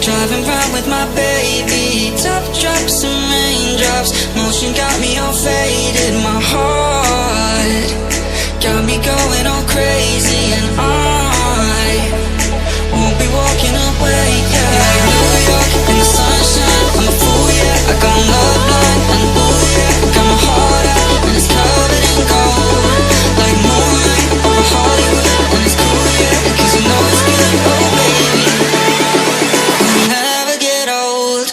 driving round with my baby. Top drops and raindrops, motion got me all faded. My heart got me going all crazy, and I won't be walking away. Yeah, New York in the sunshine, I'm a fool, yeah. I got love blind, and ooh yeah, got my heart out and it's covered in gold, like moonlight over Hollywood. And it's cool, yeah, 'cause you know it's good. Oh baby, we'll never get old.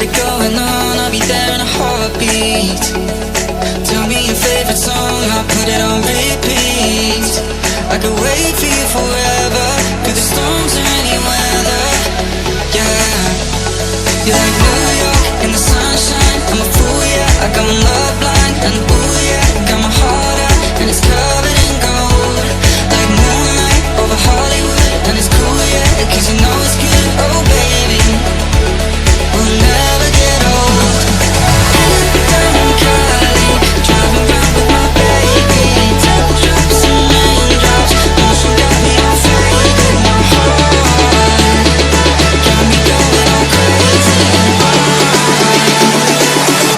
Going on, I'll be there in a heartbeat. Tell me your favorite song, I'll put it on repeat. I could wait for you forever, through the storms or any weather. Yeah, you're like New York in the sunshine, I'm a fool, yeah. I got my love blind, and ooh yeah, got my heart out and it's covered in gold, like moonlight over Hollywood. And it's cool, yeah, 'cause you know it's good. Oh baby, we'll never get old. Down in Cali, driving round with my baby. Top drops and raindrops, motion got me all faded. My heart got me going all crazy, and I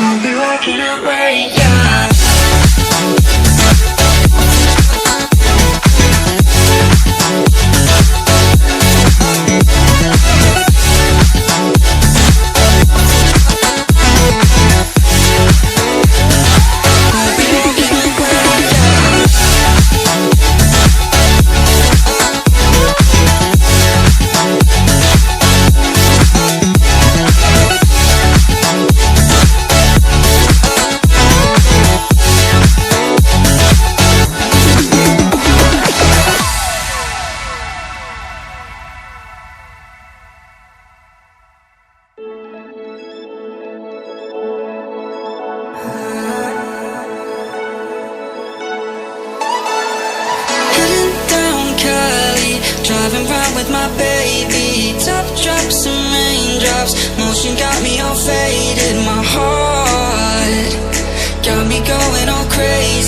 won't be walking away, yeah. Driving round with my baby. Top drops and raindrops, motion got me all faded. My heart got me going all crazy.